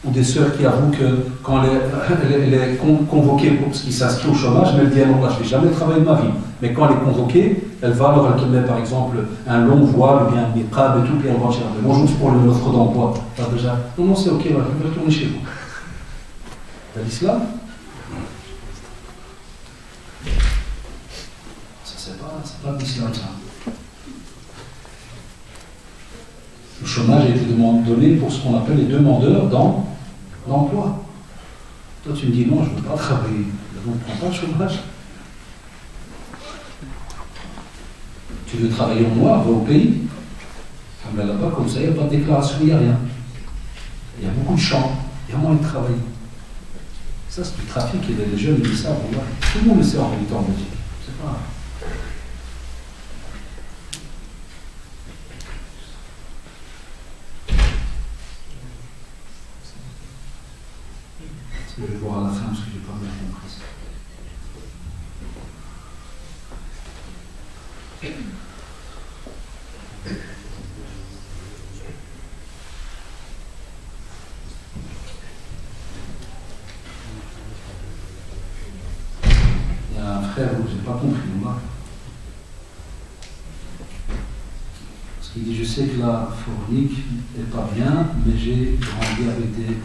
[SPEAKER 1] Ou des sœurs qui avouent que quand elle est convoquée pour ce qui s'inscrit au chômage, mais elle dit non, là, je ne vais jamais travailler de ma vie. Mais quand elle est convoquée, elle va, alors elle te met par exemple un long voile, ou bien un niqab et tout, puis elle va dire bonjour, c'est pour l'offre d'emploi. Déjà, non, c'est ok, voilà, je vais retourner chez vous. T'as l'islam? Ça, c'est pas l'islam, ça. Le chômage a été donné pour ce qu'on appelle les demandeurs d'emploi. Toi, tu me dis non, je ne veux pas travailler. Donc, ne prends pas le chômage. Tu veux travailler au noir, va au pays. Mais là-bas, comme ça, il n'y a pas de déclaration, il n'y a rien. Il y a beaucoup de champs, il y a moins de travail. Ça, c'est du trafic et les jeunes, ils savent. Tout le monde le sait en réalité en Belgique. C'est pas. Je vais voir à la fin parce que je n'ai pas bien compris. Il y a un frère où je n'ai pas compris, moi. Parce qu'il dit je sais que la fournique n'est pas bien, mais j'ai grandi avec des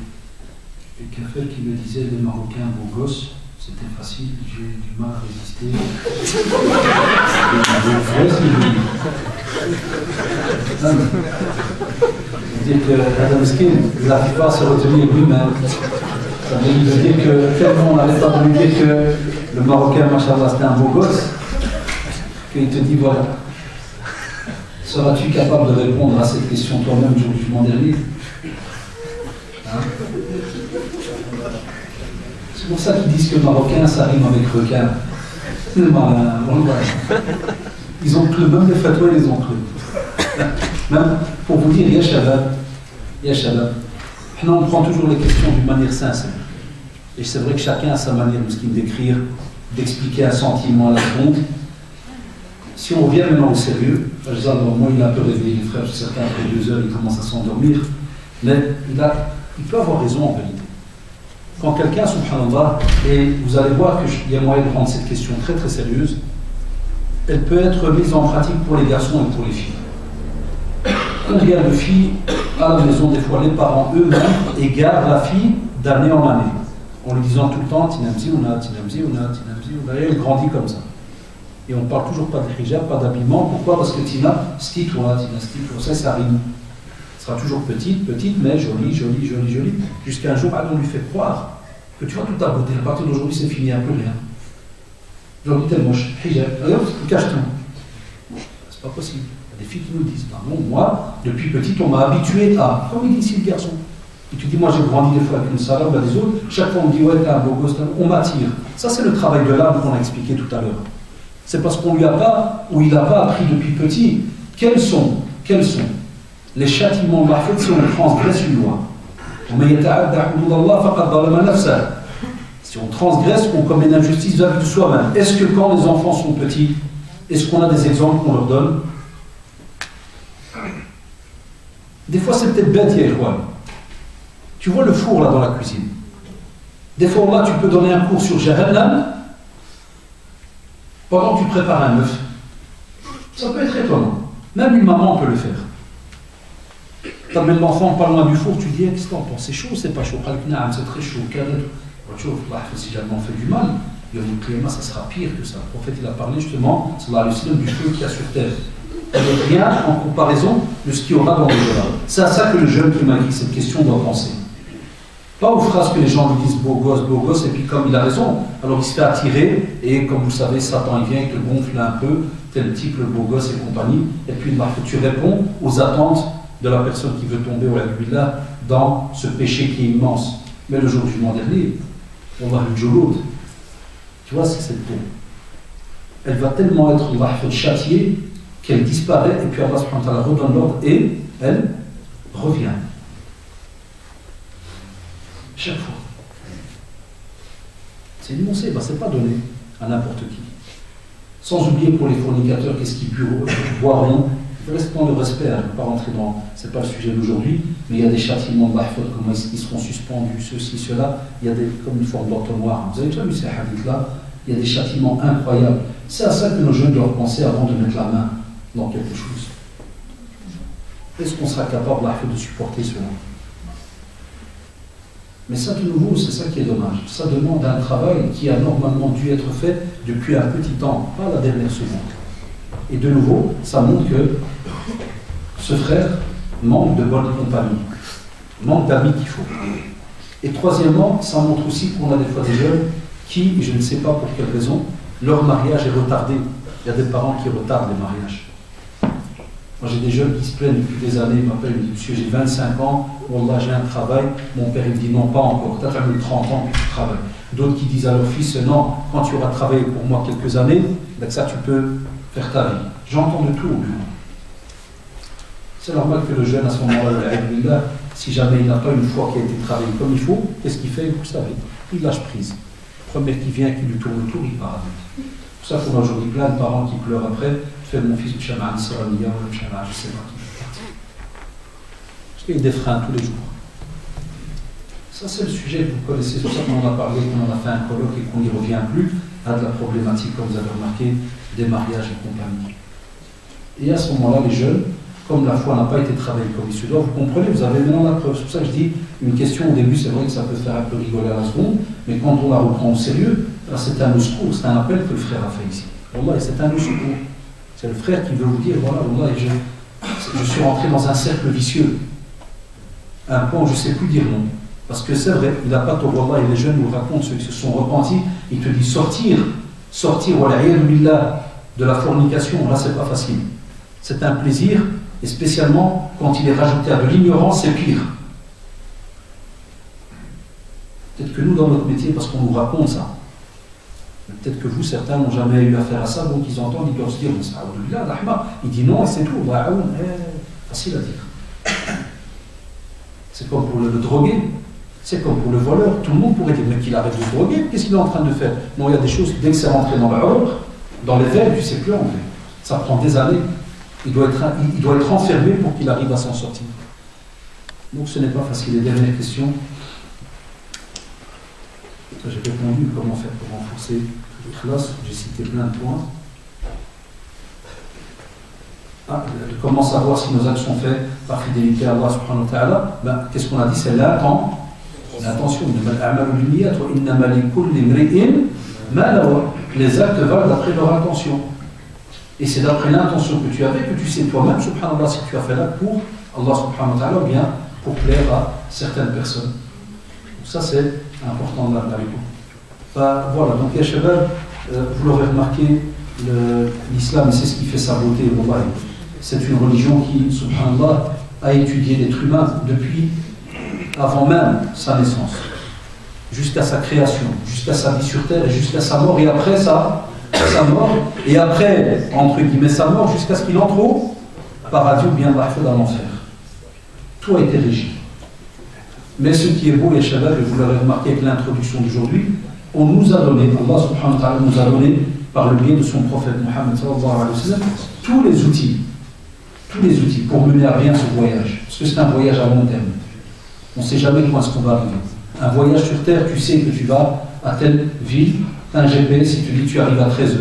[SPEAKER 1] cafés qui me disaient les Marocains beaux gosses, c'était facile, j'ai du mal à résister. Il dit que Adam Skin n'arrive pas à se retenir lui-même. Ça veut dire que tellement on n'arrête pas de lui dire que le Marocain, machallah, c'était un beau gosse, qu'il te dit voilà, seras-tu capable de répondre à cette question toi-même le jour du jugement dernier? Hein? C'est pour ça qu'ils disent que Marocain, ça rime avec requin. Ils ont cru, même les fatwas, ils ont cru. Même pour vous dire, ya shabab, on prend toujours les questions d'une manière sincère. Et c'est vrai que chacun a sa manière d'écrire, d'expliquer un sentiment à la seconde. Si on revient maintenant au sérieux, moi il a un peu réveillé les frères, certains après 2 heures, ils commencent à s'endormir, mais il peut avoir raison en vérité. Quand quelqu'un, subhanallah, et vous allez voir qu'il y a moyen de prendre cette question très très sérieuse, elle peut être mise en pratique pour les garçons et pour les filles. Combien de filles à la maison, des fois les parents eux-mêmes, égarent la fille d'année en année, en lui disant tout le temps Tinamzi, et elle grandit comme ça. Et on ne parle toujours pas de hijab, pas d'habillement. Pourquoi? Parce que Tina, sti-toi, ça rime. Elle sera toujours petite, mais jolie, jusqu'à un jour, on lui fait croire que tu vois toute ta beauté. À partir d'aujourd'hui, c'est fini, un peu rien. Aujourd'hui, t'es moche, hijab, alors, cache tout. C'est pas possible. Il y a des filles qui nous disent, non, moi, depuis petite, on m'a habitué à, comme il dit ici le garçon. Et tu dis, moi j'ai grandi des fois avec une salade, des autres, chaque fois on me dit, ouais, t'es un beau gosse, on m'attire. Ça, c'est le travail de l'âme qu'on a expliqué tout à l'heure. C'est parce qu'on lui a pas, ou il n'a pas appris depuis petit, quels sont les châtiments parfaits si on transgresse une loi. Si on transgresse, on commet une injustice vis-à-vis de soi-même. Est-ce que quand les enfants sont petits, est-ce qu'on a des exemples qu'on leur donne? Des fois c'est peut-être bête, Yahouan. Tu vois le four là dans la cuisine. Des fois là tu peux donner un cours sur Jahannam pendant que tu prépares un œuf. Ça peut être étonnant. Même une maman peut le faire. Tu amènes l'enfant pas loin du four, tu dis qu'est-ce que t'en penses? C'est chaud ou c'est pas chaud? C'est très chaud. Si jamais on fait du mal, ça sera pire que ça. Le prophète il a parlé justement du feu qu'il y a sur terre. Il n'y a rien en comparaison de ce qu'il y aura dans le delà. C'est à ça que le jeune qui m'a dit cette question doit penser. Pas aux phrases que les gens lui disent beau gosse, et puis comme il a raison, alors il se fait attirer, et comme vous savez, Satan il vient, il te gonfle un peu, tel type le beau gosse et compagnie, et puis tu réponds aux attentes de la personne qui veut tomber au là dans ce péché qui est immense. Mais le jour du jugement dernier, on va le joloud. Tu vois, c'est cette peau. Elle va tellement être châtiée qu'elle disparaît, et puis Allah subhanahu wa ta'ala redonne l'ordre, et elle revient. chaque fois. C'est énoncé, ben, c'est pas donné à n'importe qui. Sans oublier pour les fornicateurs, qu'est-ce qu'ils boiront. Il reste dans le respect, hein, je ne vais pas rentrer dans, c'est pas le sujet d'aujourd'hui, mais il y a des châtiments de l'ahfad, comment ils seront suspendus, ceci, cela, il y a des, comme une forme d'entonnoir. Vous avez déjà vu ces hadiths-là, il y a des châtiments incroyables. C'est à ça que nos jeunes doivent penser avant de mettre la main dans quelque chose. Est-ce qu'on sera capable de supporter cela? Mais ça, de nouveau, c'est ça qui est dommage. Ça demande un travail qui a normalement dû être fait depuis un petit temps, pas la dernière seconde. Et de nouveau, ça montre que ce frère manque de bonne compagnie, manque d'amis qu'il faut. Et troisièmement, ça montre aussi qu'on a des fois des jeunes qui, je ne sais pas pour quelle raison, leur mariage est retardé. Il y a des parents qui retardent les mariages. Moi, j'ai des jeunes qui se plaignent depuis des années, ils m'appellent, ils me disent, monsieur, j'ai 25 ans, Wallah, j'ai un travail. Mon père, il me dit, non, pas encore, tu as fait 30 ans que tu travailles. D'autres qui disent à leur fils, non, quand tu auras travaillé pour moi quelques années, avec ça, tu peux faire ta vie. J'entends de tout au bureau. C'est normal que le jeune, à ce moment-là, si jamais il n'a pas une foi qui a été travaillée comme il faut, qu'est-ce qu'il fait? Vous savez, il lâche prise. Le premier qui vient, qui lui tourne autour, il part avec. Pour ça qu'on a aujourd'hui plein de parents qui pleurent après. Je fais mon fils Mchama Saraniya ou Mchama, je sais pas qui fait partie. Parce qu'il y a des freins tous les jours. Ça, c'est le sujet que vous connaissez. C'est pour ça qu'on en a parlé, qu'on en a fait un colloque et qu'on n'y revient plus à de la problématique, comme vous avez remarqué, des mariages et compagnie. Et à ce moment-là, les jeunes, comme la foi n'a pas été travaillée comme il se doit, vous comprenez, vous avez maintenant la preuve. C'est pour ça que je dis, une question au début, c'est vrai que ça peut faire un peu rigoler à la seconde, mais quand on la reprend au sérieux, c'est un secours, c'est un appel que le frère a fait ici. Wallah, c'est un secours. C'est le frère qui veut vous dire, voilà, Wallah, je suis rentré dans un cercle vicieux. Un point où je ne sais plus dire non. Parce que c'est vrai, il n'a pas tort, Wallah, et les jeunes nous racontent ceux qui se sont repentis, ils te disent sortir, wallah, de la fornication, là c'est pas facile. C'est un plaisir, et spécialement quand il est rajouté à de l'ignorance, c'est pire. Peut-être que nous, dans notre métier, parce qu'on nous raconte ça, peut-être que vous, certains n'ont jamais eu affaire à ça, donc ils entendent, ils doivent se dire, il dit non et c'est tout, facile à dire. C'est comme pour le drogué, c'est comme pour le voleur, tout le monde pourrait dire, mais qu'il arrête de droguer, qu'est-ce qu'il est en train de faire? Non, il y a des choses, dès que c'est rentré dans l'ordre, dans les veines, tu ne sais plus enlever. Ça prend des années. Il doit être enfermé pour qu'il arrive à s'en sortir. Donc ce n'est pas facile. Les dernières questions. J'ai répondu comment faire pour renforcer l'ikhlas. J'ai cité plein de points. Comment savoir si nos actes sont faits par fidélité à Allah subhanahu wa ta'ala? Qu'est-ce qu'on a dit? C'est l'intention. Les actes valent d'après leur intention. Et c'est d'après l'intention que tu avais que tu sais toi-même, subhanallah, si tu as fait l'acte pour Allah subhanahu wa ta'ala ou bien pour plaire à certaines personnes. Donc ça c'est important de la voilà, donc ya shabab, vous l'aurez remarqué, l'islam, c'est ce qui fait sa beauté. C'est une religion qui, subhanallah, a étudié l'être humain depuis avant même sa naissance, jusqu'à sa création, jusqu'à sa vie sur terre et jusqu'à sa mort, et après sa mort, et après, entre guillemets, sa mort, jusqu'à ce qu'il entre au paradis ou bien dans l'enfer. Tout a été régi. Mais ce qui est beau, les shabab, et vous l'aurez remarqué avec l'introduction d'aujourd'hui, on nous a donné, Allah subhanahu wa ta'ala nous a donné, par le biais de son prophète Mohammed sallallahu alayhi wa sallam, tous les outils pour mener à bien ce voyage. Parce que c'est un voyage à long terme. On ne sait jamais quand est-ce qu'on va arriver. Un voyage sur terre, tu sais que tu vas à telle ville, tu as un GPS, si tu dis que tu arrives à 13h.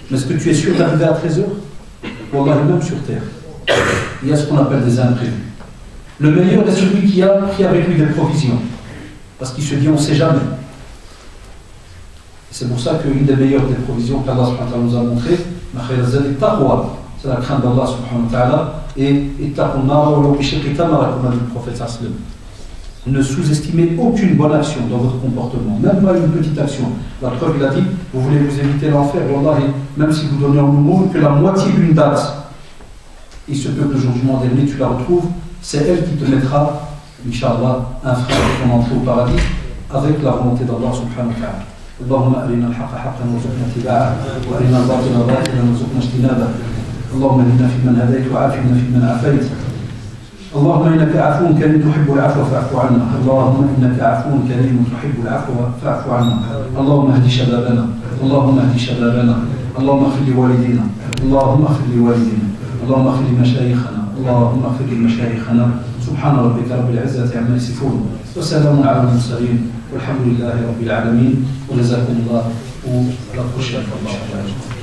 [SPEAKER 1] Mais est-ce que tu es sûr d'arriver à 13h? Ou même sur terre. Il y a ce qu'on appelle des imprévus. Le meilleur est celui qui a pris avec lui des provisions. Parce qu'il se dit on ne sait jamais. C'est pour ça qu'une des meilleures des provisions qu'Allah nous a montré, c'est la crainte d'Allah subhanahu wa ta'ala, et comme a dit le prophète sallam. Ne sous-estimez aucune bonne action dans votre comportement, même pas une petite action. La preuve, il a dit, vous voulez vous éviter l'enfer, wallahi, même si vous donnez en aumône que la moitié d'une date, il se peut que le jour du jugement dernier, tu la retrouves, c'est elle qui te mettra, Inch'Allah, un frein pour ton entrée au paradis, avec la volonté d'Allah subhanahu wa ta'ala. اللهم أرنا الحق حقا وارزقنا اتباعه وأرنا الباطل باطلا وارزقنا اجتنابه اللهم اهدنا فيمن هديت وعافنا فيمن عافيت اللهم إنك عفو كريم تحب العفو فاعف عنا. اللهم إنك عفو كريم تحب العفو فاعف عنا. اللهم اهد شبابنا، اللهم اهد شبابنا، اللهم اغفر لوالدينا، اللهم اغفر لوالدينا، اللهم اغفر لمشايخنا، اللهم اغفر لمشايخنا. سبحان ربك رب العزة عما يصفون وسلام على المرسلين والحمد لله رب العالمين. وجزاكم الله. ولا prochaine fois.